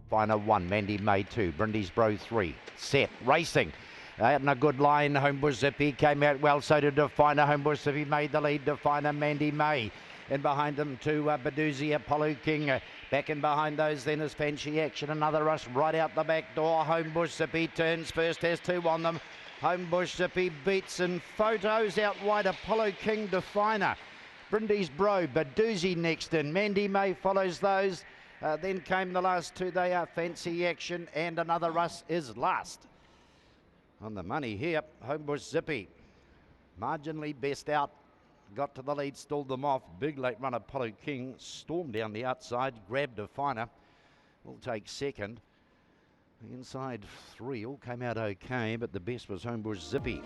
Definer 1, Mandy May 2, Brindis Bro 3, set, racing. Out in a good line, Homebush Zippy came out well, so did Definer. Homebush Zippy made the lead, Definer Mandy May. And behind them to Badoozy, Apollo King. Back in behind those then is Fancy Action. Another rush right out the back door. Homebush Zippy turns first, has 2 on them. Homebush Zippy beats in photos out wide. Apollo King, Definer. Brindis Bro, Badoozy next in. Mandy May follows those. Then came the last 2. They are Fancy Action and Another Rush is last. On the money here, Homebush Zippy. Marginally best out. Got to the lead, stalled them off. Big late run, Apollo King stormed down the outside, grabbed Definer. Will take second. The inside 3 all came out okay, but the best was Homebush Zippy.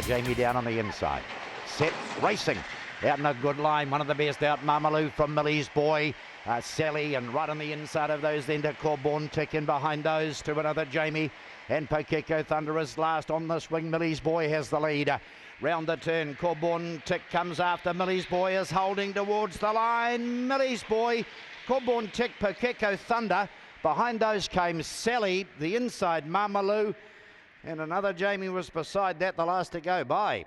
Jamie down on the inside. Set, racing. Out in a good line. One of the best out. Marmaloo from Millie's Boy. Sally, and right on the inside of those then to Corborn Tick, in behind those to another Jamie. And Pokeko Thunder is last on the swing. Millie's Boy has the lead. Round the turn, Corborn Tick comes after. Millie's Boy is holding towards the line. Millie's Boy, Corborn Tick, Pokeko Thunder. Behind those came Sally, the inside Marmaloo. And another Jamie was beside that, the last to go by.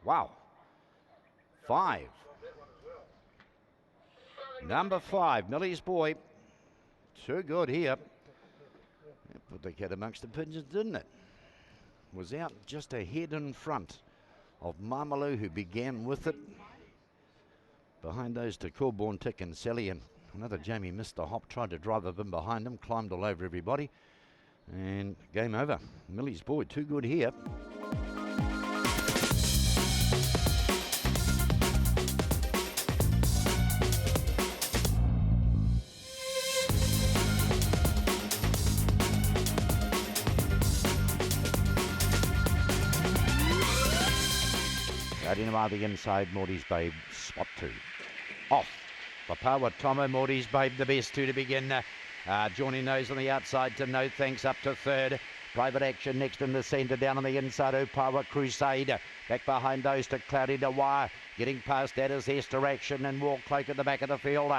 Wow. 5. Number 5, Millie's Boy. Too good here. Put the cat amongst the pigeons, didn't it? Was out just a head in front of Marmaloo, who began with it. Behind those to Corborn Tick and Sally, and another Jamie missed the hop, tried to drive up in behind him, climbed all over everybody. And game over. Millie's Boy, too good here. Dynamite the inside, Morty's Babe, spot 2. Off. Papawa Tomo, Morty's Babe, the best 2 to begin. Joining those on the outside to No Thanks up to 3rd. Private Action next in the centre, down on the inside, Opawa Crusade. Back behind those to Cloudy Dewar. Getting past that is Esther Action and War Cloak at the back of the field.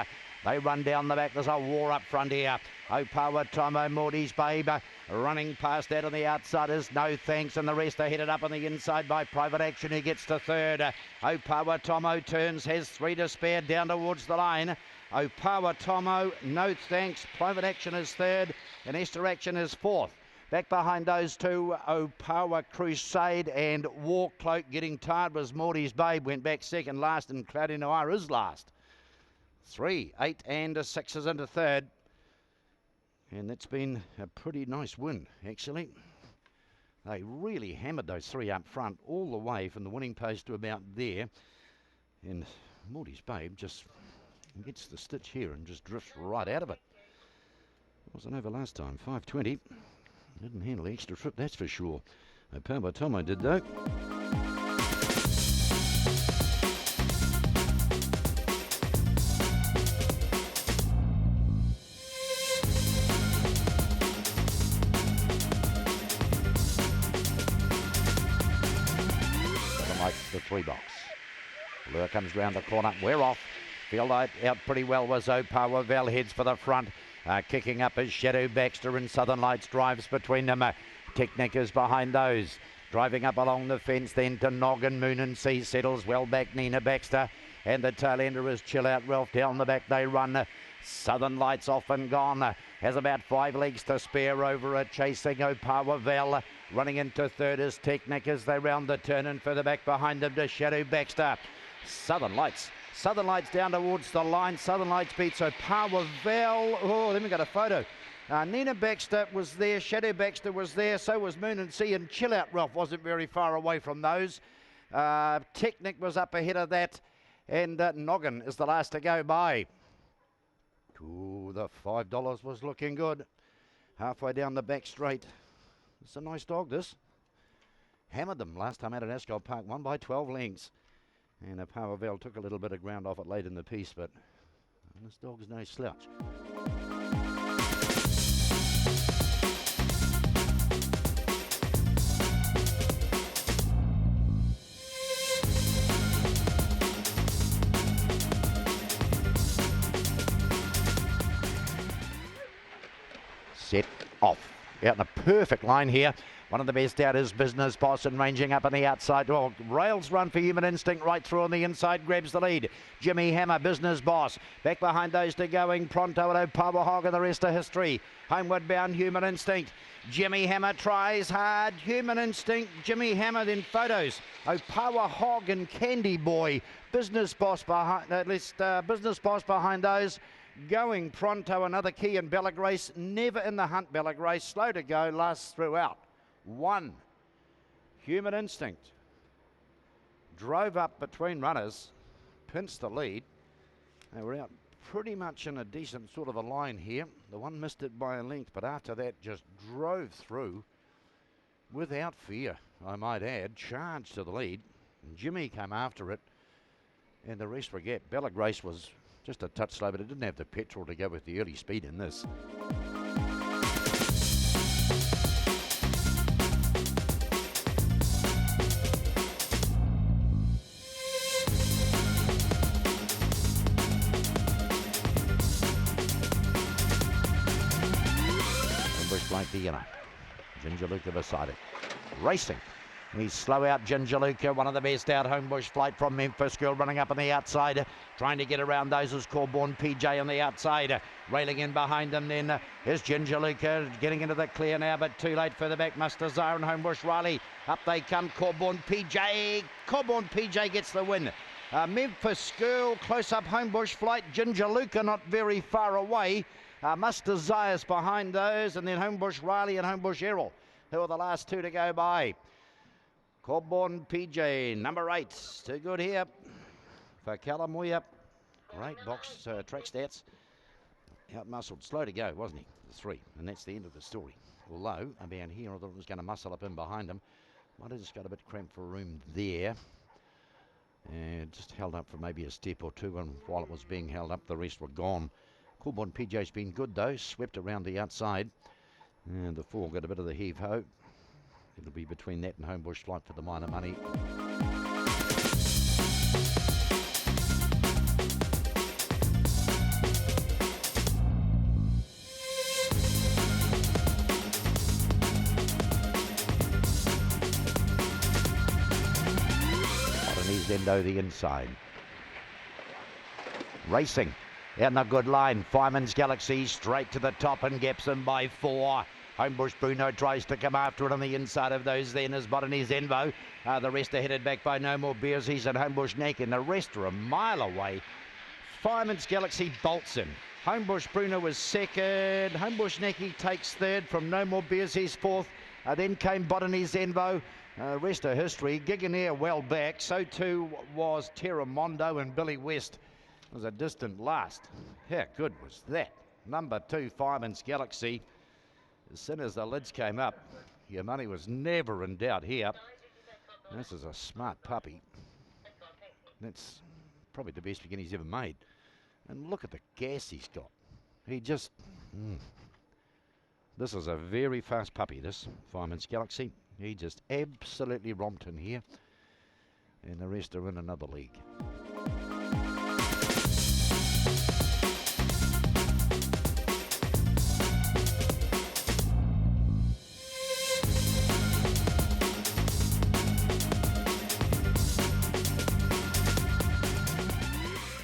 They run down the back. There's a war up front here. Opawa Tomo, Morty's Babe. Running past that on the outside is No Thanks, and the rest are headed up on the inside by Private Action, who gets to 3rd. Opawa Tomo turns, has 3 to spare down towards the line. Opawa Tomo, No Thanks, Private Action is 3rd, and Esther Action is 4th. Back behind those 2, Opawa Crusade and War Cloak. Getting tired was Morty's Babe, went back second last, and Cloudy Noir is last. 3, 8 and 6 is into 3rd. And that's been a pretty nice win, actually. They really hammered those 3 up front all the way from the winning post to about there. And Morty's Babe just gets the stitch here and just drifts right out of it. Wasn't over last time, 5.20. Didn't handle the extra trip, that's for sure. Opawa Tomo did, though. The 3 box. Lure comes round the corner. We're off. Field out pretty well was Opawa. Val heads for the front. Kicking up is Shadow Baxter, and Southern Lights drives between them. Technic is behind those. Driving up along the fence then to Noggin. Moon and Sea settles well back, Nina Baxter. And the tail ender is Chill Out Ralph. Down the back they run. Southern Lights off and gone. Has about 5 legs to spare over a chasing Opawa Val. Running into 3rd is Technic as they round the turn, and further back behind them to Shadow Baxter. Southern Lights down towards the line. Southern Lights beats Opawa Val. Oh, then we got a photo. Nina Baxter was there, Shadow Baxter was there, so was Moon and Sea, and Chill Out Ralph wasn't very far away from those. Technic was up ahead of that, and Noggin is the last to go by. Ooh, the $5 was looking good. Halfway down the back straight. It's a nice dog, this. Hammered them last time out at Ascot Park, won by 12 lengths. And Opawa Val took a little bit of ground off it late in the piece, but And this dog's no slouch. Set off. Out in a perfect line here. One of the best out is Business Boss and ranging up on the outside. Well, rails run for Human Instinct right through on the inside, grabs the lead. Jimmy Hammer, Business Boss. Back behind those two going Pronto and Opawa Hog and the rest of history. Homeward bound Human Instinct. Jimmy Hammer tries hard. Human Instinct, Jimmy Hammer, then photos. Opawa Hog and Candy Boy. Business Boss behind, Business Boss behind those. Going Pronto, another key in Bella Grace. Never in the hunt, Bella Grace. Slow to go, lasts throughout. 1. Human Instinct drove up between runners, pinched the lead. They were out pretty much in a decent sort of a line here. The one missed it by a length, but after that just drove through without fear, I might add. Charged to the lead. And Jimmy came after it, and the rest were gap. Bella Grace was just a touch slow, but it didn't have the petrol to go with the early speed in this. Like the inner. Ginger Luca beside it. Racing. He's slow out Ginger Luca, one of the best out. Homebush Flight from Memphis Girl running up on the outside. Trying to get around those is Corborn PJ on the outside. Railing in behind them then is Ginger Luca getting into the clear now, but too late for the back. Muster Zara and Homebush Riley. Up they come. Corborn PJ. Corborn PJ gets the win. Memphis Girl, close up Homebush Flight. Ginger Luca not very far away. Muster Zayas behind those, and then Homebush Riley and Homebush Errol, who are the last two to go by. Corborn PJ, number 8, too good here for Kalamuya. Great box track stats. Out-muscled, slow to go, wasn't he? The 3, and that's the end of the story. Although, about here, I thought it was going to muscle up in behind him. Might have just got a bit cramped for room there. And just held up for maybe a step or two, and while it was being held up, the rest were gone. Corborn PJ's been good though, swept around the outside. And the 4 got a bit of the heave-ho. It'll be between that and Homebush Flight for the minor money. Zendo the inside. Racing. Out in a good line, Fireman's Galaxy straight to the top and gaps him by 4. Homebush Bruno tries to come after it on the inside of those then as Botany's Envo. The rest are headed back by No More Bearsies and Homebush Neck, and the rest are a mile away. Fireman's Galaxy bolts in. Homebush Bruno was second. Homebush Necky takes third from No More Bearsies fourth. Then came Botany's Envo. Rest of history. Giganeer well back. So too was Terramondo, and Billy West was a distant last. How good was that? Number 2, Fireman's Galaxy. As soon as the lids came up, your money was never in doubt here. This is a smart puppy. That's probably the best beginning he's ever made. And look at the gas he's got. He just... This is a very fast puppy, this Fireman's Galaxy. He just absolutely romped in here. And the rest are in another league.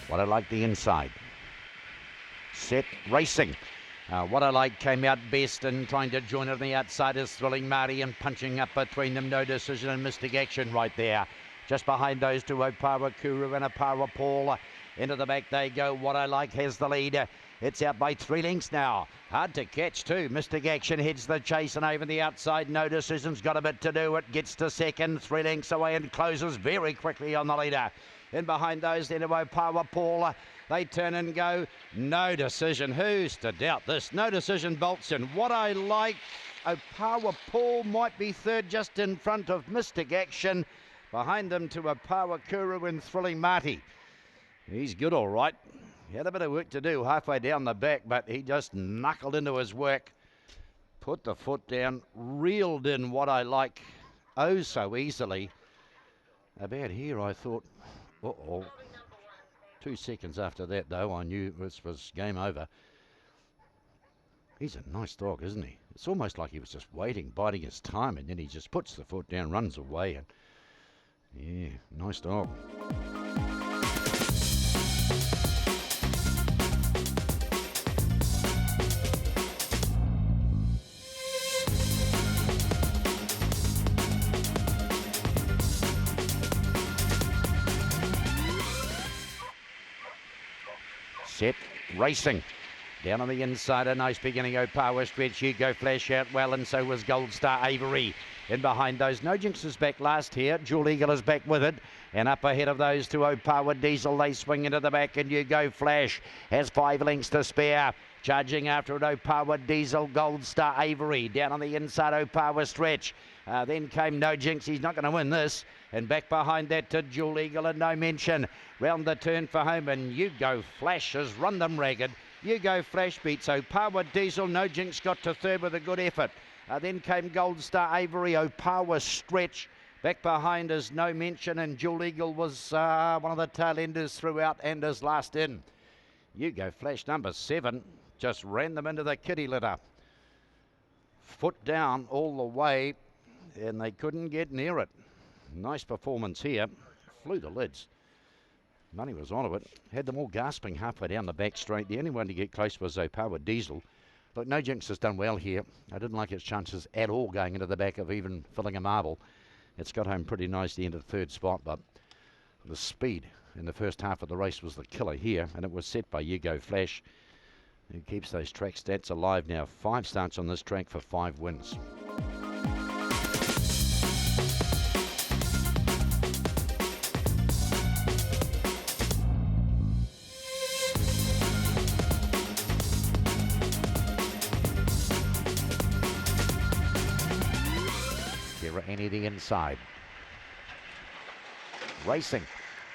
What I like the inside. Set racing. What I like came out best and trying to join it on the outside is Thrilling Marty and punching up between them. No Decision and Mystic Action right there. Just behind those two, Opawa Kuru and Opawa Paul. Into the back they go. What I Like has the lead. It's out by 3 lengths now. Hard to catch too. Mystic Action heads the chase and over the outside. No Decision's got a bit to do. It gets to second. 3 lengths away and closes very quickly on the leader. In behind those, then Opawa Paul. They turn and go. No Decision. Who's to doubt this? No Decision bolts in. What I Like. Opawa Paul might be third just in front of Mystic Action. Behind them to Opawa Kuru and Thrilling Marty. He's good all right. He had a bit of work to do halfway down the back, but he just knuckled into his work, put the foot down, reeled in what I like oh so easily. About here I thought, uh-oh. 2 seconds after that, though, I knew this was game over. He's a nice dog, isn't he? It's almost like he was just waiting, biding his time, and then he just puts the foot down, runs away, and yeah, nice dog. Set, racing. Down on the inside, a nice beginning. Power stretch. Hugo Flash out well, and so was Gold Star Avery. In behind those, No Jinx is back last here. Jewel Eagle is back with it. And up ahead of those two, Power Diesel, they swing into the back, and Hugo Flash has 5 lengths to spare. Charging after it, Power Diesel, Gold Star Avery. Down on the inside, Power Stretch. Then came No Jinx. He's not going to win this. And back behind that to Jewel Eagle and No Mention. Round the turn for home, and Hugo Flash has run them ragged. Hugo Flash beats Power Diesel. No Jinx got to third with a good effort. Then came Gold Star Avery. Power Stretch. Back behind is No Mention, and Jewel Eagle was one of the tail enders throughout and is last in. Hugo Flash, number 7, just ran them into the kitty litter. Foot down all the way, and they couldn't get near it. Nice performance here. Flew the lids. Money was onto it. Had them all gasping halfway down the back straight. The only one to get close was Power Diesel. But No Jinx has done well here. I didn't like its chances at all going into the back of even filling a marble. It's got home pretty nicely into the third spot, but the speed in the first half of the race was the killer here, and it was set by Hugo Flash, who keeps those track stats alive now. 5 starts on this track for 5 wins. The inside. Racing.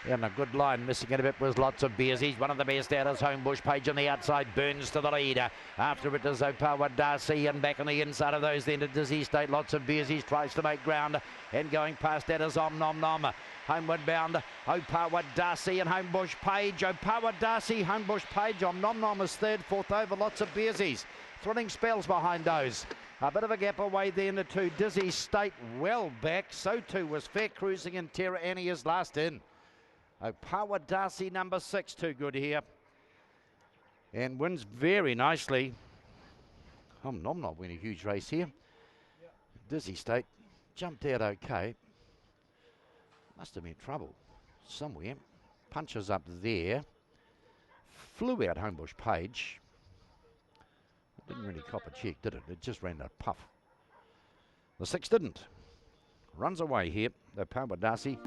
In a good line, missing it a bit was Lots of Beers. He's one of the best out as Homebush Page on the outside, burns to the lead. After it is Power Darcy, and back on the inside of those then to Dizzy State. Lots of Beers. He tries to make ground, and going past that is Om Nom Nom. Homeward bound, Power Darcy and Homebush Page. Power Darcy, Homebush Page. Om Nom Nom is third, fourth over Lots of Beersies. Thrilling spells behind those. A bit of a gap away then to Dizzy State, well back. So too was Fair Cruising, and Terra Annie is last in. Power Darcy, number 6, too good here. And wins very nicely. Om Nom Nom win a huge race here. Dizzy State jumped out okay. Must have been trouble somewhere. Punches up there. Flew out Homebush Page. Didn't really cop a check, did it? It just ran a puff. The 6 didn't. Runs away here, the Power Darcy.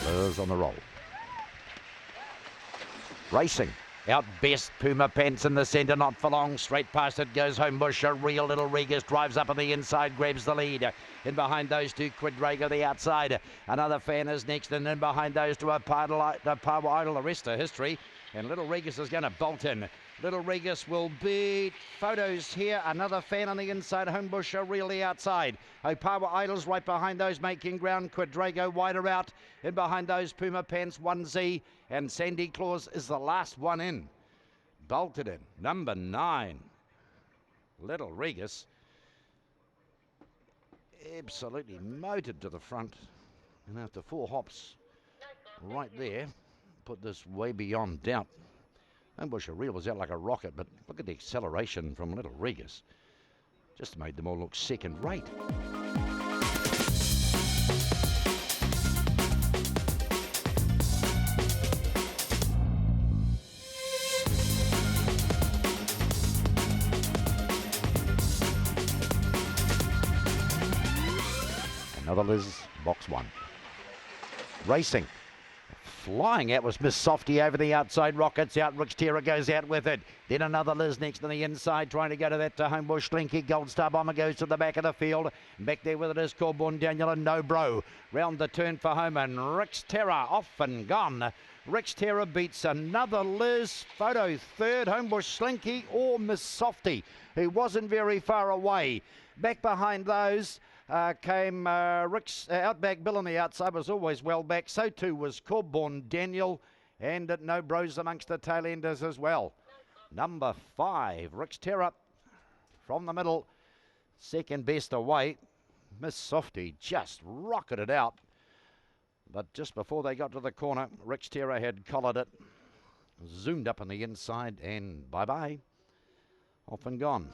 Liz on the roll. Racing. Out best, Puma Pants in the centre, not for long. Straight past it goes Homebush. A real Little Regis drives up on the inside, grabs the lead. In behind those two, Quadrago the outside. Another fan is next, and in behind those two, Power Idol. The rest of history. And Little Regis is going to bolt in. Little Regis will beat Photos here. Another fan on the inside. Homebush are really outside. Power Idols right behind those, making ground. Quadrago wider out. In behind those, Puma Pants 1Z. And Sandy Claus is the last one in. Bolted in. Number 9. Little Regis. Absolutely motored to the front. And after 4 hops right there, put this way beyond doubt. Homebush Reel was out like a rocket, but look at the acceleration from Little Regis. Just made them all look second rate. Another Liz, box 1. Racing. Flying out was Miss Softy over the outside. Rockets out. Rich Terror goes out with it. Then another Liz next on the inside, trying to go to that Homebush Slinky. Gold Star Bomber goes to the back of the field. Back there with it is Corborn Daniel and No Bro. Round the turn for home, and Rich Terror off and gone. Rich Terror beats another Liz. Photo third. Homebush Slinky or Miss Softy, who wasn't very far away. Back behind those came Rick's Outback Bill on the outside, was always well back. So too was Corborn Daniel, and No Bros amongst the tail enders as well. Number 5, Rick's Terror from the middle, second best away. Miss Softy just rocketed out, but just before they got to the corner, Rick's Terror had collared it, zoomed up on the inside, and bye-bye, off and gone.